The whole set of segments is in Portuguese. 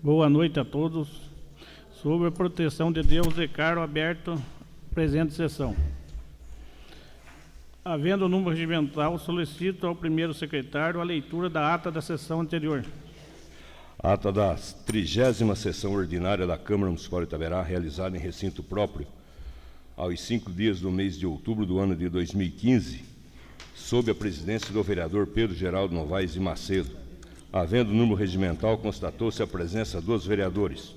Boa noite a todos. Sob a proteção de Deus, declaro aberto a presente sessão. Havendo o número regimental, solicito ao primeiro secretário a leitura da ata da sessão anterior. Ata da 30ª sessão ordinária da Câmara Municipal de Itaberá, realizada em recinto próprio, aos 5 dias do mês de outubro do ano de 2015, sob a presidência do vereador Pedro Geraldo Novaes de Macedo. Havendo número regimental, constatou-se a presença dos vereadores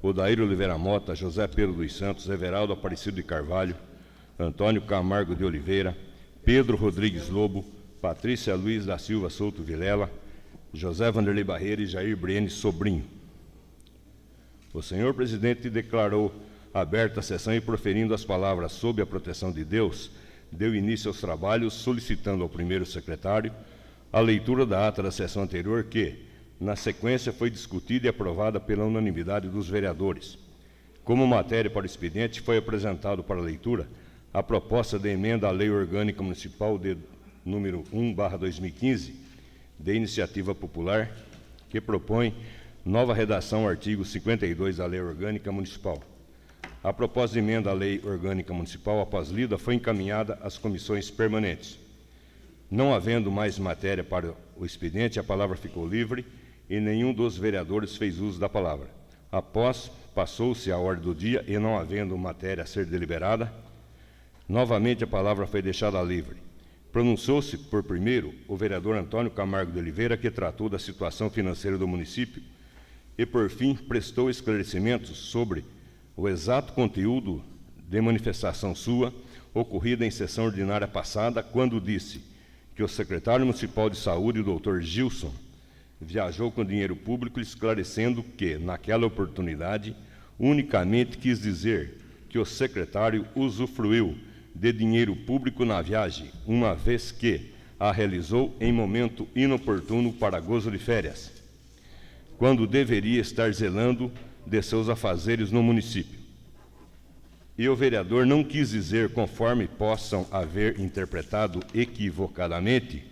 Odair Oliveira Mota, José Pedro dos Santos, Everaldo Aparecido de Carvalho, Antônio Camargo de Oliveira, Pedro Rodrigues Lobo, Patrícia Luiz da Silva Souto Vilela, José Vanderlei Barreira e Jair Briene Sobrinho. O senhor presidente declarou aberta a sessão e, proferindo as palavras sob a proteção de Deus, deu início aos trabalhos, solicitando ao primeiro secretário a leitura da ata da sessão anterior que, na sequência, foi discutida e aprovada pela unanimidade dos vereadores. Como matéria para o expediente, foi apresentado para leitura a proposta de emenda à Lei Orgânica Municipal de número 1/2015, de iniciativa popular, que propõe nova redação ao artigo 52 da Lei Orgânica Municipal. A proposta de emenda à Lei Orgânica Municipal, após lida, foi encaminhada às comissões permanentes. Não havendo mais matéria para o expediente, a palavra ficou livre e nenhum dos vereadores fez uso da palavra. Após, passou-se a ordem do dia e, não havendo matéria a ser deliberada, novamente a palavra foi deixada livre. Pronunciou-se, por primeiro, o vereador Antônio Camargo de Oliveira, que tratou da situação financeira do município e, por fim, prestou esclarecimentos sobre o exato conteúdo de manifestação sua, ocorrida em sessão ordinária passada, quando disse que o secretário municipal de saúde, o doutor Gilson, viajou com dinheiro público, esclarecendo que, naquela oportunidade, unicamente quis dizer que o secretário usufruiu de dinheiro público na viagem, uma vez que a realizou em momento inoportuno para gozo de férias, quando deveria estar zelando de seus afazeres no município. E o vereador não quis dizer, conforme possam haver interpretado equivocadamente,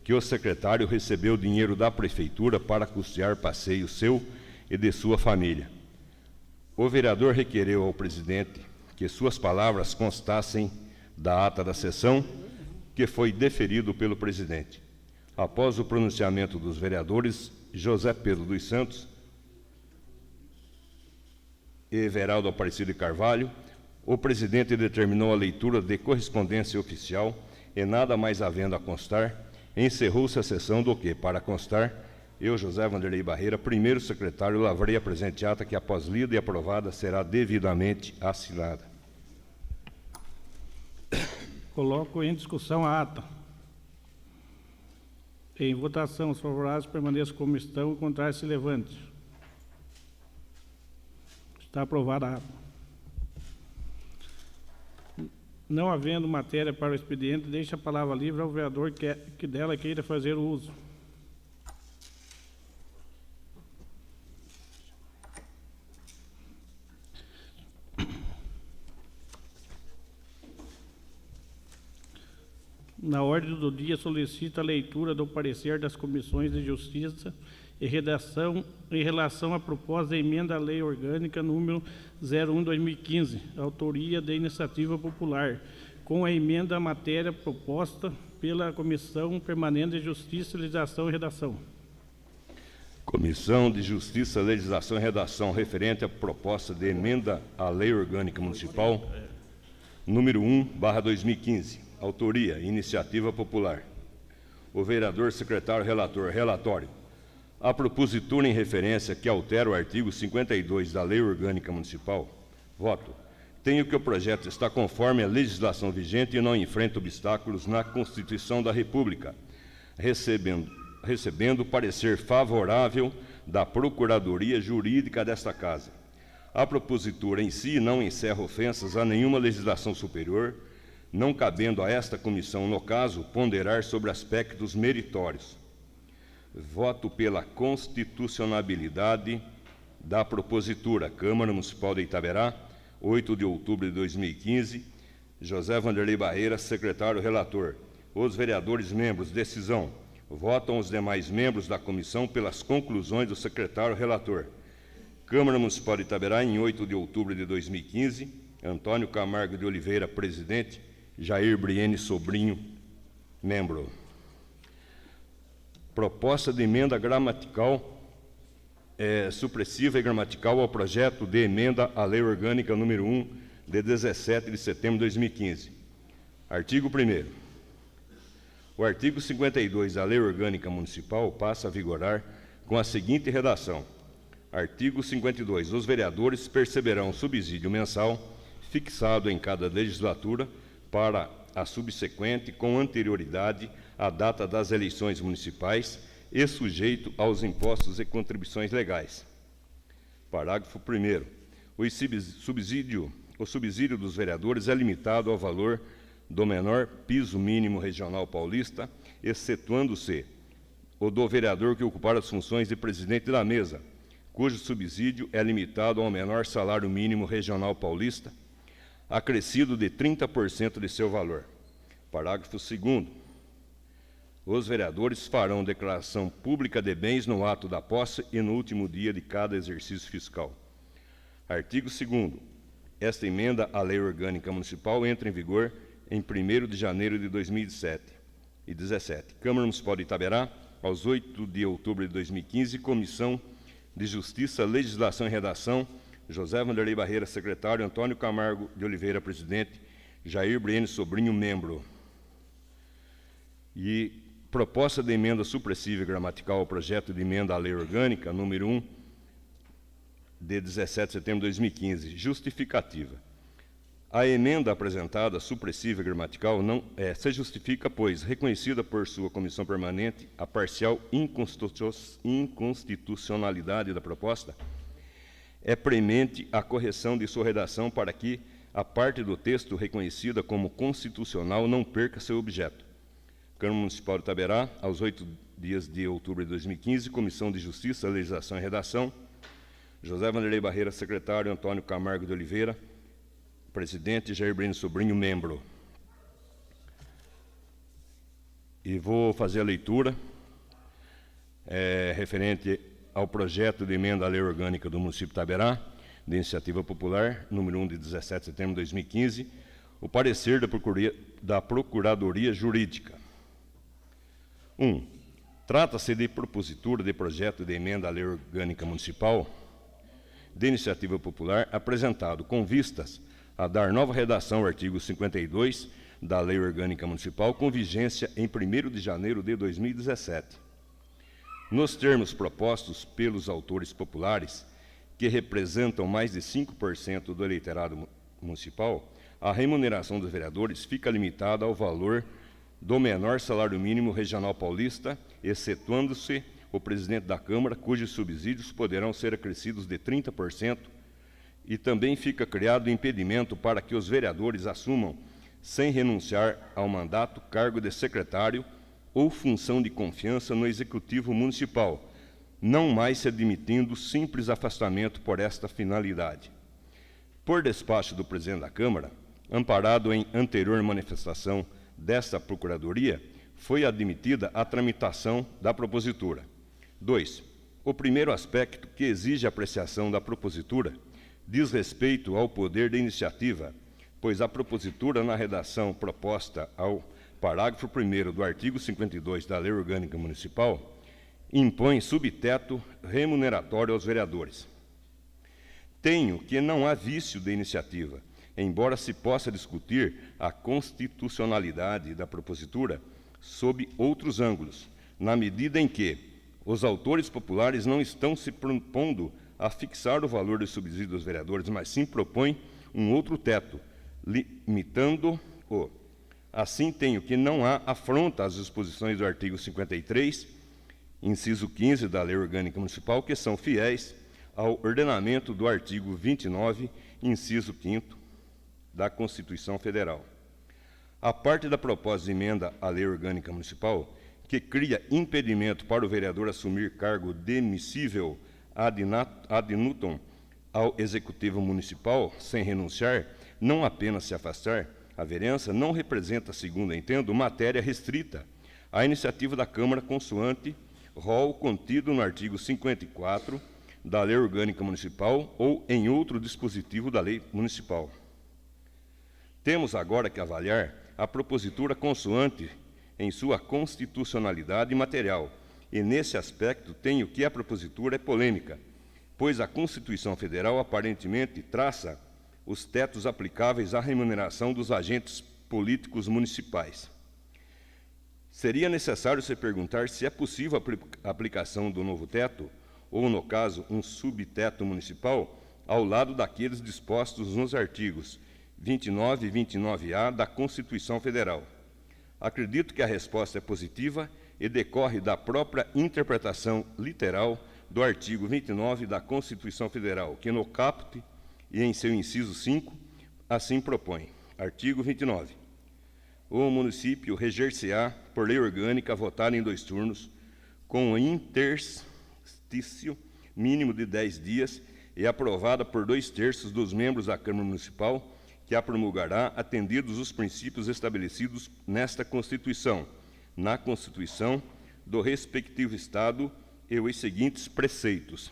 que o secretário recebeu dinheiro da prefeitura para custear passeio seu e de sua família. O vereador requereu ao presidente que suas palavras constassem da ata da sessão, que foi deferido pelo presidente. Após o pronunciamento dos vereadores José Pedro dos Santos e Everaldo Aparecido de Carvalho, o presidente determinou a leitura de correspondência oficial e, nada mais havendo a constar, encerrou-se a sessão, do que, para constar, eu, José Vanderlei Barreira, primeiro secretário, lavrei a presente ata, que, após lida e aprovada, será devidamente assinada. Coloco em discussão a ata. Em votação, os favoráveis permaneçam como estão, o contrário se levante. Está aprovada a ata. Não havendo matéria para o expediente, deixa a palavra livre ao vereador que dela queira fazer o uso. Na ordem do dia, solicito a leitura do parecer das comissões de Justiça e Redação em relação à proposta de emenda à Lei Orgânica número 01/2015, autoria de iniciativa popular, com a emenda à matéria proposta pela Comissão Permanente de Justiça, Legislação e Redação. Comissão de Justiça, Legislação e Redação, referente à proposta de emenda à Lei Orgânica Municipal número 1/2015. Autoria, iniciativa popular. O vereador secretário relator, relatório. A propositura em referência que altera o artigo 52 da Lei Orgânica Municipal. Voto. Tenho que o projeto está conforme a legislação vigente e não enfrenta obstáculos na Constituição da República, recebendo parecer favorável da Procuradoria Jurídica desta Casa. A propositura em si não encerra ofensas a nenhuma legislação superior, não cabendo a esta comissão, no caso, ponderar sobre aspectos meritórios. Voto pela constitucionalidade da propositura. Câmara Municipal de Itaberá, 8 de outubro de 2015. José Vanderlei Barreira, secretário relator. Os vereadores membros, decisão. Votam os demais membros da comissão pelas conclusões do secretário relator. Câmara Municipal de Itaberá, em 8 de outubro de 2015, Antônio Camargo de Oliveira, presidente, Jair Briene Sobrinho, membro. Proposta de emenda gramatical supressiva e gramatical ao projeto de emenda à Lei Orgânica número 1, de 17 de setembro de 2015. Artigo 1º. O artigo 52 da Lei Orgânica Municipal passa a vigorar com a seguinte redação. Artigo 52. Os vereadores perceberão subsídio mensal fixado em cada legislatura para a subsequente com anterioridade à data das eleições municipais e sujeito aos impostos e contribuições legais. Parágrafo 1º. O subsídio dos vereadores é limitado ao valor do menor piso mínimo regional paulista, excetuando-se o do vereador que ocupar as funções de presidente da mesa, cujo subsídio é limitado ao menor salário mínimo regional paulista, acrescido de 30% de seu valor. Parágrafo 2º. Os vereadores farão declaração pública de bens no ato da posse e no último dia de cada exercício fiscal. Artigo 2º. Esta emenda à Lei Orgânica Municipal entra em vigor em 1º de janeiro de 2017. Câmara Municipal de Itaberá, aos 8 de outubro de 2015, Comissão de Justiça, Legislação e Redação, José Vanderlei Barreira, secretário, Antônio Camargo de Oliveira, presidente, Jair Briene Sobrinho, membro. E proposta de emenda supressiva e gramatical ao projeto de emenda à Lei Orgânica, número 1, de 17 de setembro de 2015. Justificativa. A emenda apresentada, supressiva e gramatical, não se justifica, pois, reconhecida por sua comissão permanente, a parcial inconstitucionalidade da proposta, é premente a correção de sua redação para que a parte do texto reconhecida como constitucional não perca seu objeto. Câmara Municipal de Itaberá, aos 8 dias de outubro de 2015, Comissão de Justiça, Legislação e Redação, José Vanderlei Barreira, secretário, Antônio Camargo de Oliveira, presidente, Jair Briene Sobrinho, membro. E vou fazer a leitura referente ao projeto de emenda à Lei Orgânica do município de Itaberá, de iniciativa popular, número 1, de 17 de setembro de 2015, o parecer da Procuradoria Jurídica. 1. Trata-se de propositura de projeto de emenda à Lei Orgânica Municipal, de iniciativa popular, apresentado com vistas a dar nova redação ao artigo 52 da Lei Orgânica Municipal, com vigência em 1º de janeiro de 2017. Nos termos propostos pelos autores populares, que representam mais de 5% do eleitorado municipal, a remuneração dos vereadores fica limitada ao valor do menor salário mínimo regional paulista, excetuando-se o presidente da Câmara, cujos subsídios poderão ser acrescidos de 30%, e também fica criado impedimento para que os vereadores assumam, sem renunciar ao mandato, cargo de secretário ou função de confiança no Executivo Municipal, não mais se admitindo simples afastamento por esta finalidade. Por despacho do presidente da Câmara, amparado em anterior manifestação desta Procuradoria, foi admitida a tramitação da propositura. 2. O primeiro aspecto que exige apreciação da propositura diz respeito ao poder de iniciativa, pois a propositura, na redação proposta ao parágrafo 1º do artigo 52 da Lei Orgânica Municipal, impõe subteto remuneratório aos vereadores. Tenho que não há vício de iniciativa, embora se possa discutir a constitucionalidade da propositura sob outros ângulos, na medida em que os autores populares não estão se propondo a fixar o valor do subsídio dos vereadores, mas sim propõem um outro teto, limitando-o. Assim, tenho que não há afronta às disposições do artigo 53, inciso 15 da Lei Orgânica Municipal, que são fiéis ao ordenamento do artigo 29, inciso 5º da Constituição Federal. A parte da proposta de emenda à Lei Orgânica Municipal, que cria impedimento para o vereador assumir cargo demissível ad nutum ao Executivo Municipal, sem renunciar, não apenas se afastar, a vereança não representa, segundo entendo, matéria restrita à iniciativa da Câmara consoante rol contido no artigo 54 da Lei Orgânica Municipal ou em outro dispositivo da Lei Municipal. Temos agora que avaliar a propositura consoante em sua constitucionalidade material, e nesse aspecto tenho que a propositura é polêmica, pois a Constituição Federal aparentemente traça os tetos aplicáveis à remuneração dos agentes políticos municipais. Seria necessário se perguntar se é possível a aplicação do novo teto, ou, no caso, um subteto municipal, ao lado daqueles dispostos nos artigos 29 e 29A da Constituição Federal. Acredito que a resposta é positiva e decorre da própria interpretação literal do artigo 29 da Constituição Federal, que no caput e em seu inciso 5, assim propõe. Artigo 29. O município reger-se-á por lei orgânica votada em 2 turnos, com interstício mínimo de 10 dias e aprovada por 2/3 dos membros da Câmara Municipal, que a promulgará atendidos os princípios estabelecidos nesta Constituição, na Constituição do respectivo Estado e os seguintes preceitos.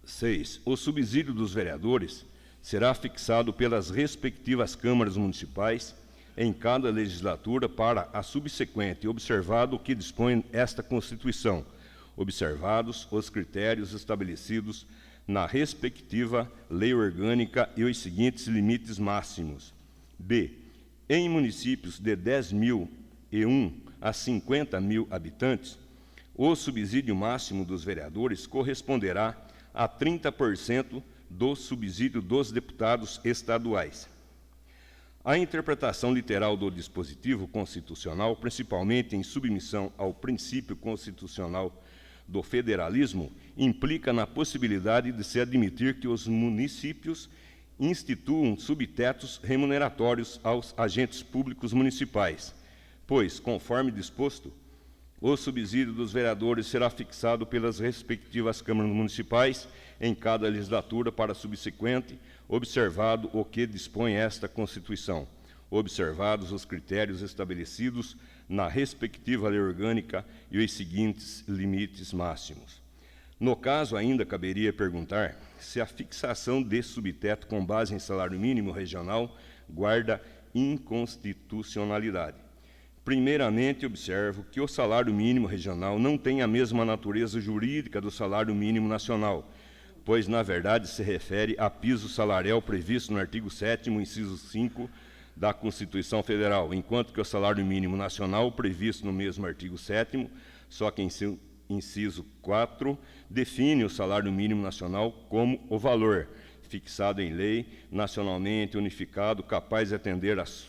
6. O subsídio dos vereadores será fixado pelas respectivas câmaras municipais em cada legislatura para a subsequente, observado o que dispõe esta Constituição, observados os critérios estabelecidos na respectiva lei orgânica e os seguintes limites máximos. B. Em municípios de 10.001 a 50.000 habitantes, o subsídio máximo dos vereadores corresponderá a 30% do subsídio dos deputados estaduais. A interpretação literal do dispositivo constitucional, principalmente em submissão ao princípio constitucional do federalismo, implica na possibilidade de se admitir que os municípios instituam subtetos remuneratórios aos agentes públicos municipais, pois, conforme disposto, o subsídio dos vereadores será fixado pelas respectivas câmaras municipais em cada legislatura para a subsequente, observado o que dispõe esta Constituição, observados os critérios estabelecidos na respectiva lei orgânica e os seguintes limites máximos. No caso, ainda caberia perguntar se a fixação desse subteto com base em salário mínimo regional guarda inconstitucionalidade. Primeiramente, observo que o salário mínimo regional não tem a mesma natureza jurídica do salário mínimo nacional, pois, na verdade, se refere a piso salarial previsto no artigo 7º, inciso 5, da Constituição Federal, enquanto que o salário mínimo nacional, previsto no mesmo artigo 7º, só que em seu inciso 4, define o salário mínimo nacional como o valor, fixado em lei, nacionalmente unificado, capaz de atender às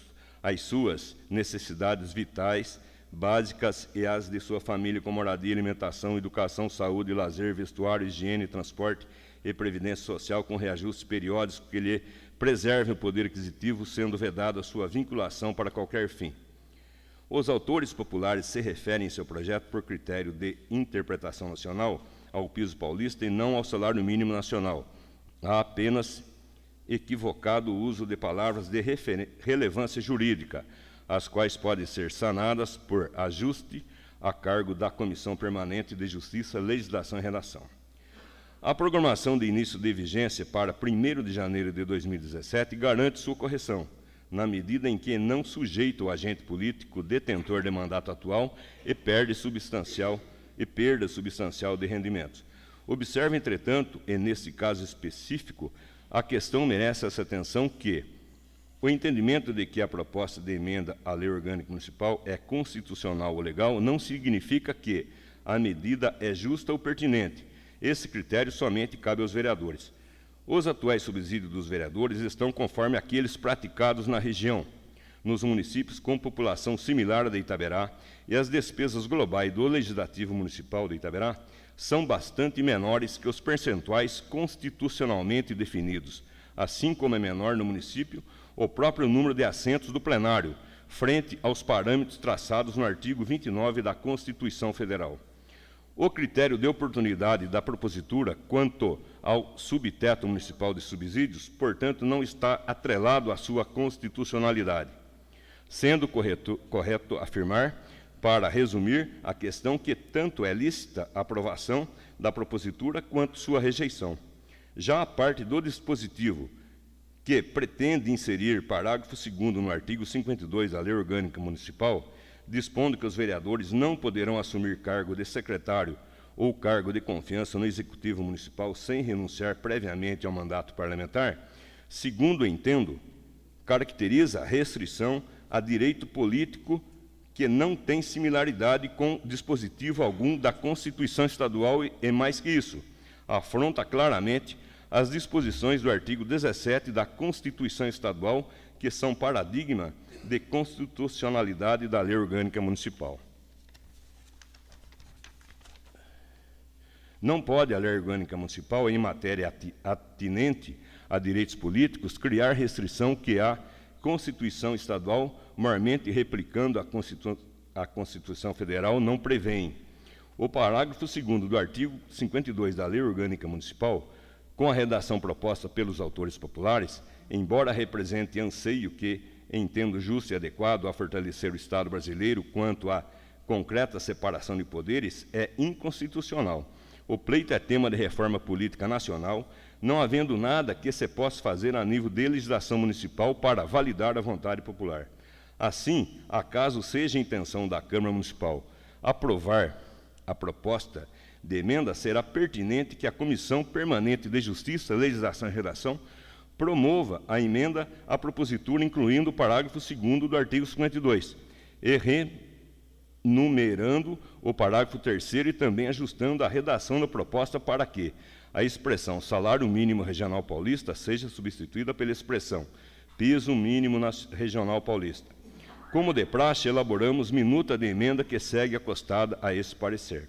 suas necessidades vitais, básicas e as de sua família, com moradia, alimentação, educação, saúde, lazer, vestuário, higiene, transporte e previdência social, com reajustes periódicos que lhe preservem o poder aquisitivo, sendo vedada a sua vinculação para qualquer fim. Os autores populares se referem em seu projeto, por critério de interpretação nacional, ao piso paulista e não ao salário mínimo nacional. Há apenas equivocado o uso de palavras de relevância jurídica, as quais podem ser sanadas por ajuste a cargo da Comissão Permanente de Justiça, Legislação e Redação. A programação de início de vigência para 1º de janeiro de 2017 garante sua correção, na medida em que não sujeita o agente político detentor de mandato atual e perda substancial de rendimentos. Observe, entretanto, e nesse caso específico, a questão merece essa atenção que o entendimento de que a proposta de emenda à Lei Orgânica Municipal é constitucional ou legal não significa que a medida é justa ou pertinente. Esse critério somente cabe aos vereadores. Os atuais subsídios dos vereadores estão conforme aqueles praticados na região, nos municípios com população similar à de Itaberá, e as despesas globais do Legislativo Municipal de Itaberá são bastante menores que os percentuais constitucionalmente definidos, assim como é menor no município o próprio número de assentos do plenário, frente aos parâmetros traçados no artigo 29 da Constituição Federal. O critério de oportunidade da propositura quanto ao subteto municipal de subsídios, portanto, não está atrelado à sua constitucionalidade, sendo correto afirmar, para resumir a questão que tanto é lícita a aprovação da propositura quanto sua rejeição. Já a parte do dispositivo, que pretende inserir parágrafo 2º no artigo 52 da Lei Orgânica Municipal, dispondo que os vereadores não poderão assumir cargo de secretário ou cargo de confiança no Executivo Municipal sem renunciar previamente ao mandato parlamentar, segundo entendo, caracteriza a restrição a direito político que não tem similaridade com dispositivo algum da Constituição Estadual e, mais que isso, afronta claramente as disposições do artigo 17 da Constituição Estadual, que são paradigma de constitucionalidade da Lei Orgânica Municipal. Não pode a Lei Orgânica Municipal, em matéria atinente a direitos políticos, criar restrição que a Constituição Estadual, maiormente replicando a Constituição Federal, não prevêem. O parágrafo 2º do artigo 52 da Lei Orgânica Municipal, com a redação proposta pelos autores populares, embora represente anseio que entendo justo e adequado a fortalecer o Estado brasileiro quanto à concreta separação de poderes, é inconstitucional. O pleito é tema de reforma política nacional, não havendo nada que se possa fazer a nível de legislação municipal para validar a vontade popular. Assim, acaso seja a intenção da Câmara Municipal aprovar a proposta de emenda, será pertinente que a Comissão Permanente de Justiça, Legislação e Redação promova a emenda à propositura, incluindo o parágrafo 2º do artigo 52, e renumerando o parágrafo 3º e também ajustando a redação da proposta para que a expressão salário mínimo regional paulista seja substituída pela expressão piso mínimo regional paulista. Como de praxe, elaboramos minuta de emenda que segue acostada a esse parecer.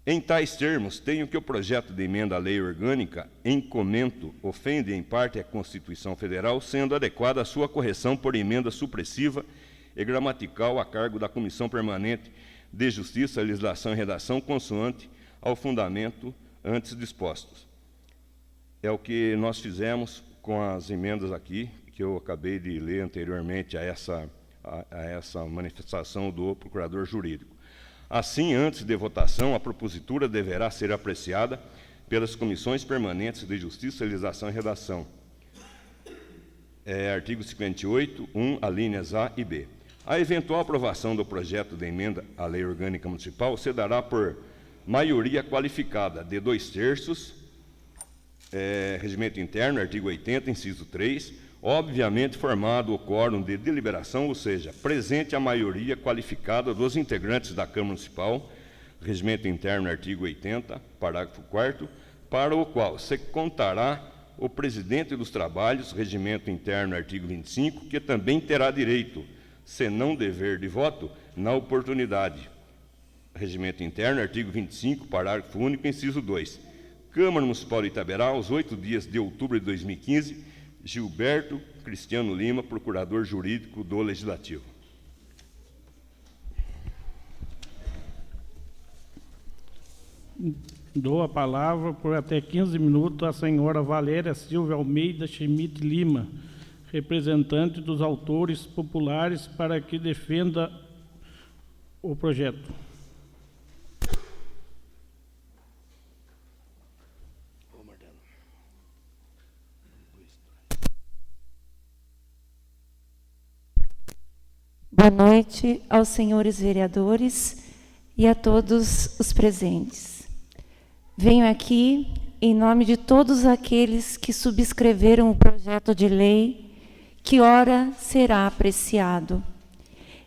Em tais termos, tenho que o projeto de emenda à lei orgânica, em comento, ofende em parte a Constituição Federal, sendo adequada a sua correção por emenda supressiva e gramatical a cargo da Comissão Permanente de Justiça, Legislação e Redação, consoante ao fundamento antes dispostos. É o que nós fizemos com as emendas aqui, que eu acabei de ler anteriormente a essa manifestação do procurador jurídico. Assim, antes de votação, a propositura deverá ser apreciada pelas comissões permanentes de Justiça, Legislação e Redação. Artigo 58, 1, alíneas A e B. A eventual aprovação do projeto de emenda à Lei Orgânica Municipal se dará por maioria qualificada de 2/3, regimento interno, artigo 80, inciso 3, obviamente formado o quórum de deliberação, ou seja, presente a maioria qualificada dos integrantes da Câmara Municipal, regimento interno, artigo 80, parágrafo 4º, para o qual se contará o presidente dos trabalhos, regimento interno, artigo 25, que também terá direito, se não dever de voto, na oportunidade. Regimento interno, artigo 25, parágrafo único, inciso 2. Câmara Municipal de Itaberá, aos 8 dias de outubro de 2015, Gilberto Cristiano Lima, procurador jurídico do Legislativo. Dou a palavra por até 15 minutos à senhora Valéria Silva Almeida Schmidt Lima, representante dos autores populares, para que defenda o projeto. Boa noite aos senhores vereadores e a todos os presentes. Venho aqui em nome de todos aqueles que subscreveram o projeto de lei que ora será apreciado,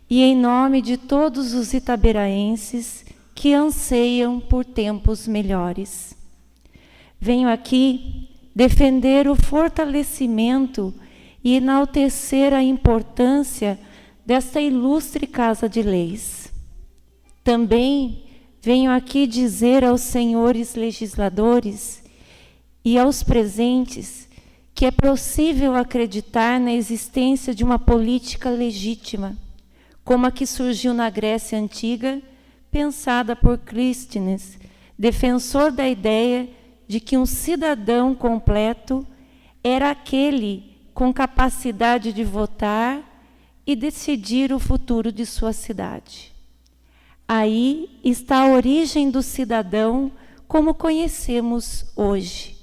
e em nome de todos os itaberaenses que anseiam por tempos melhores. Venho aqui defender o fortalecimento e enaltecer a importância desta ilustre Casa de Leis. Também venho aqui dizer aos senhores legisladores e aos presentes que é possível acreditar na existência de uma política legítima, como a que surgiu na Grécia Antiga, pensada por Clístenes, defensor da ideia de que um cidadão completo era aquele com capacidade de votar e decidir o futuro de sua cidade. Aí está a origem do cidadão como conhecemos hoje.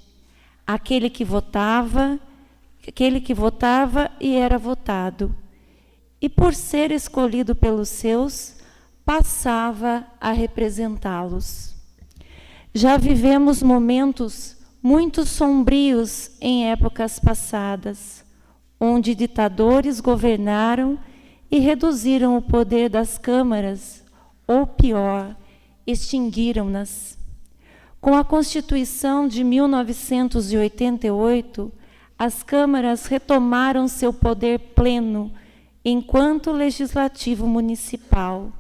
Aquele que votava e era votado. E por ser escolhido pelos seus, passava a representá-los. Já vivemos momentos muito sombrios em épocas passadas, onde ditadores governaram e reduziram o poder das câmaras, ou pior, extinguiram-nas. Com a Constituição de 1988, as câmaras retomaram seu poder pleno enquanto legislativo municipal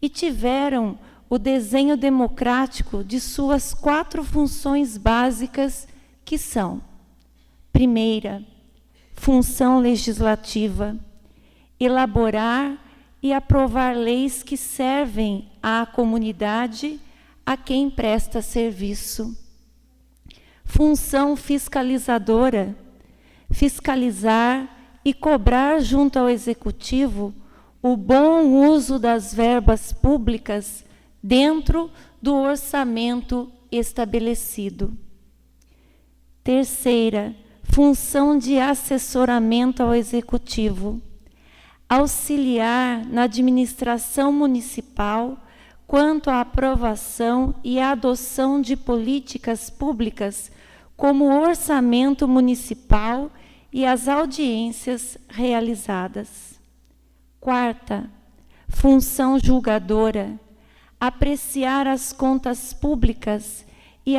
e tiveram o desenho democrático de suas 4 funções básicas, que são: primeira, função legislativa, elaborar e aprovar leis que servem à comunidade a quem presta serviço. Função fiscalizadora, fiscalizar e cobrar junto ao Executivo o bom uso das verbas públicas dentro do orçamento estabelecido. Terceira, função de assessoramento ao Executivo, auxiliar na administração municipal quanto à aprovação e à adoção de políticas públicas, como o orçamento municipal e as audiências realizadas. Quarta, função julgadora, apreciar as contas públicas e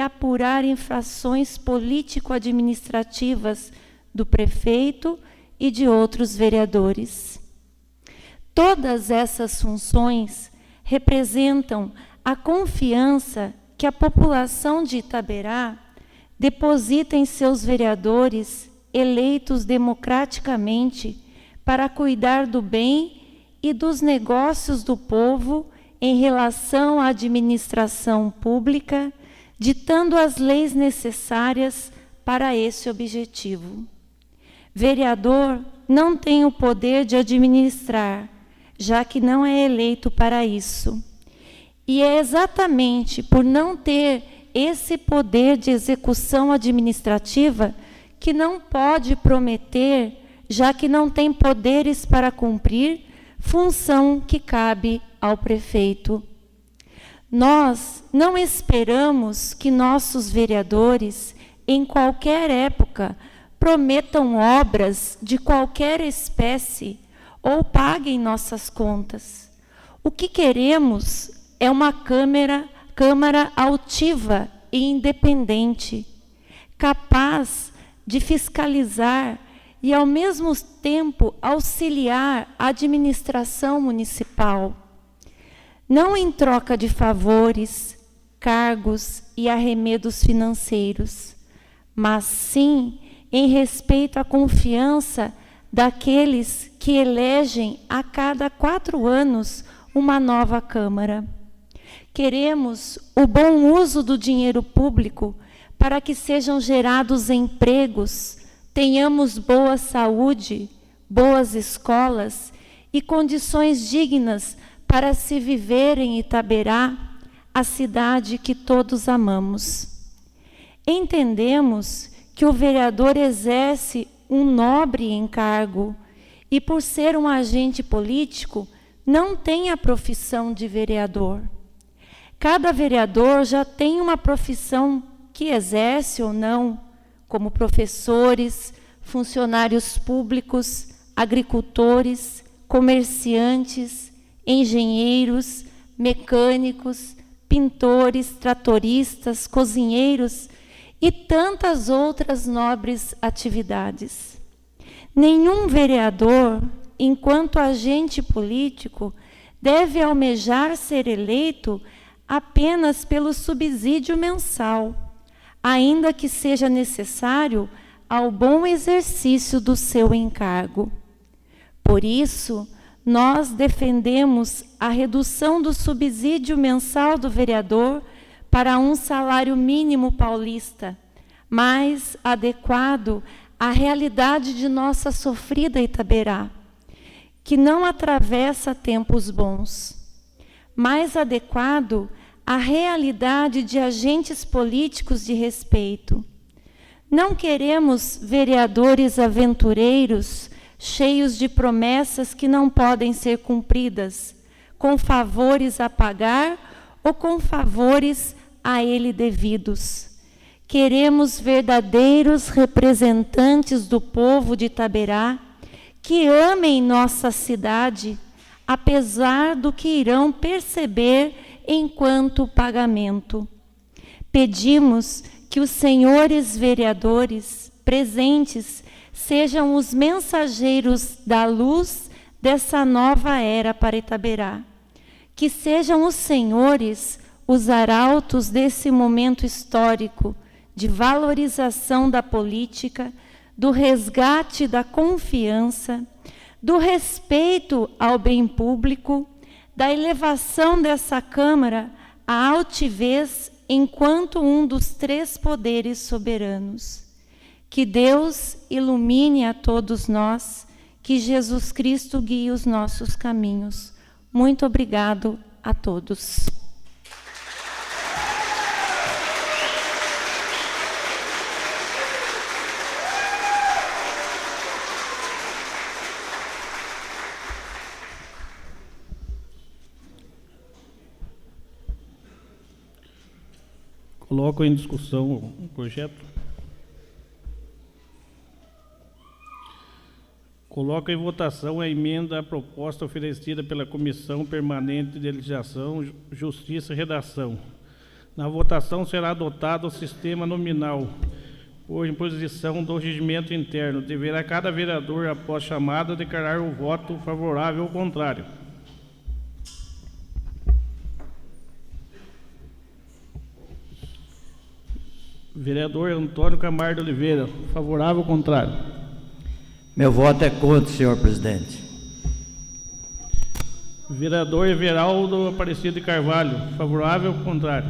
apurar infrações político-administrativas do prefeito e de outros vereadores. Todas essas funções representam a confiança que a população de Itaberá deposita em seus vereadores eleitos democraticamente para cuidar do bem e dos negócios do povo em relação à administração pública, ditando as leis necessárias para esse objetivo. Vereador não tem o poder de administrar, já que não é eleito para isso. E é exatamente por não ter esse poder de execução administrativa que não pode prometer, já que não tem poderes para cumprir, função que cabe ao prefeito. Nós não esperamos que nossos vereadores, em qualquer época, prometam obras de qualquer espécie ou paguem nossas contas. O que queremos é uma Câmara altiva e independente, capaz de fiscalizar e, ao mesmo tempo, auxiliar a administração municipal. Não em troca de favores, cargos e arremedos financeiros, mas sim em respeito à confiança daqueles que elegem a cada 4 anos uma nova Câmara. Queremos o bom uso do dinheiro público para que sejam gerados empregos, tenhamos boa saúde, boas escolas e condições dignas para se viver em Itaberá, a cidade que todos amamos. Entendemos que o vereador exerce um nobre encargo e, por ser um agente político, não tem a profissão de vereador. Cada vereador já tem uma profissão que exerce ou não, como professores, funcionários públicos, agricultores, comerciantes, engenheiros, mecânicos, pintores, tratoristas, cozinheiros e tantas outras nobres atividades. Nenhum vereador, enquanto agente político, deve almejar ser eleito apenas pelo subsídio mensal, ainda que seja necessário ao bom exercício do seu encargo. Por isso, nós defendemos a redução do subsídio mensal do vereador para um salário mínimo paulista, mais adequado à realidade de nossa sofrida Itaberá, que não atravessa tempos bons, mais adequado à realidade de agentes políticos de respeito. Não queremos vereadores aventureiros, cheios de promessas que não podem ser cumpridas, com favores a pagar ou com favores a ele devidos. Queremos verdadeiros representantes do povo de Itaberá, que amem nossa cidade, apesar do que irão perceber enquanto pagamento. Pedimos que os senhores vereadores presentes sejam os mensageiros da luz dessa nova era para Itaberá. Que sejam os senhores os arautos desse momento histórico de valorização da política, do resgate da confiança, do respeito ao bem público, da elevação dessa Câmara à altivez enquanto um dos três poderes soberanos. Que Deus ilumine a todos nós, que Jesus Cristo guie os nossos caminhos. Muito obrigado a todos. Coloco em discussão o projeto. Coloco em votação a emenda à proposta oferecida pela Comissão Permanente de Legislação, Justiça e Redação. Na votação será adotado o sistema nominal, por imposição do regimento interno. Deverá cada vereador, após chamada, declarar o voto favorável ou contrário. Vereador Antônio Camargo de Oliveira, favorável ou contrário? Meu voto é contra, senhor presidente. Vereador Everaldo Aparecido de Carvalho, favorável ou contrário?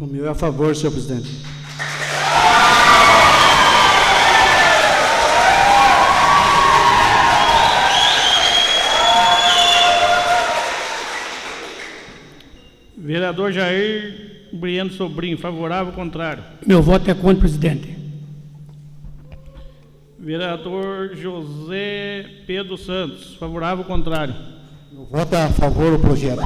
O meu é a favor, senhor presidente. Vereador Jair Briano Sobrinho, favorável ou contrário? Meu voto é contra, presidente. Vereador José Pedro Santos, favorável ou contrário? Meu voto é a favor do projeto.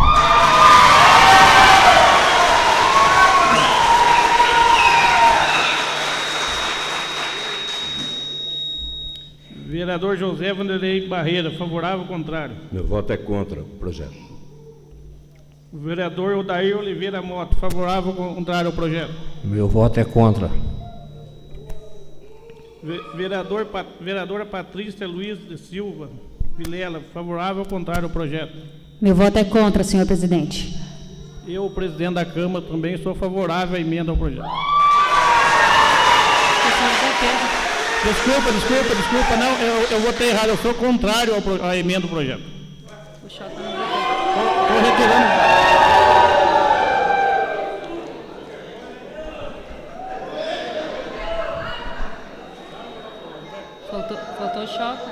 Vereador José Vanderlei Barreira, favorável ou contrário? Meu voto é contra o projeto. Vereador Odair Oliveira Mota, favorável ou contrário ao projeto? Meu voto é contra. Vereadora Patrícia Luiz de Silva Vilela, favorável ou contrário ao projeto? Meu voto é contra, senhor presidente. Eu, presidente da Câmara, também sou favorável à emenda ao projeto. Desculpa, não, eu votei errado, eu sou contrário à emenda do projeto. Estou retirando. Faltou choca.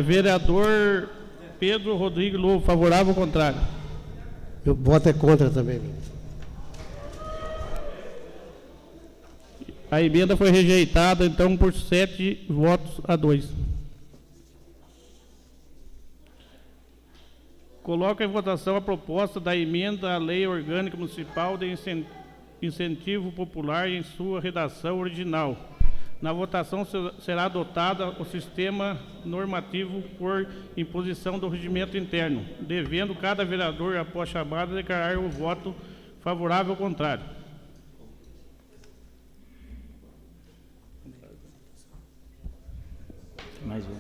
Vereador Pedro Rodrigues Lobo, favorável ou contrário? Meu voto é contra também. A emenda foi rejeitada, então, por 7 votos a 2. Coloco em votação a proposta da emenda à Lei Orgânica Municipal de Incentivo Popular em sua redação original. Na votação será adotada o sistema normativo por imposição do regimento interno, devendo cada vereador, após chamada, declarar o voto favorável ou contrário. Mais um.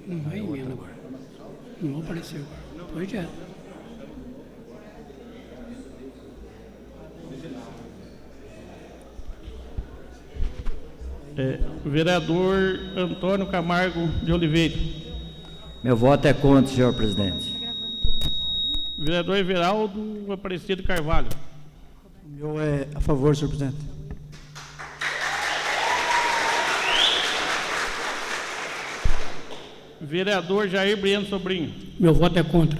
Não vai emenda agora. Não apareceu agora. Projeto. Vereador Antônio Camargo de Oliveira. Meu voto é contra, senhor presidente. Vereador Everaldo Aparecido Carvalho. O meu é a favor, senhor presidente. Vereador Jair Briano Sobrinho. Meu voto é contra.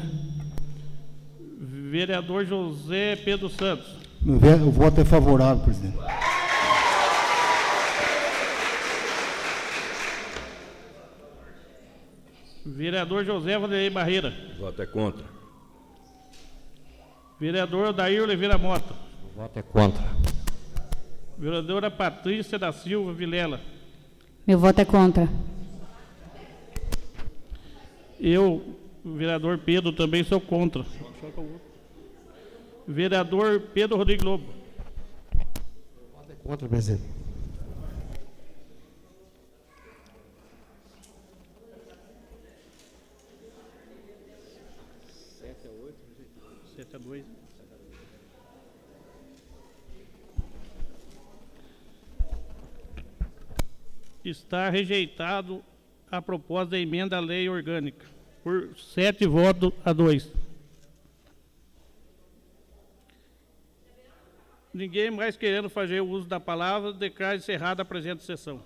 Vereador José Pedro Santos. O voto é favorável, presidente. Vereador José Vanderlei Barreira. Voto é contra. Vereador Odair Oliveira Mota. O voto é contra. Vereadora Patrícia da Silva Vilela. Meu voto é contra. Eu, vereador Pedro, também sou contra. Vereador Pedro Rodrigues Lobo. Voto é contra, presidente. Está rejeitado a proposta da emenda à lei orgânica, por 7 votos a 2. Ninguém mais querendo fazer o uso da palavra, declaro encerrada a presente sessão.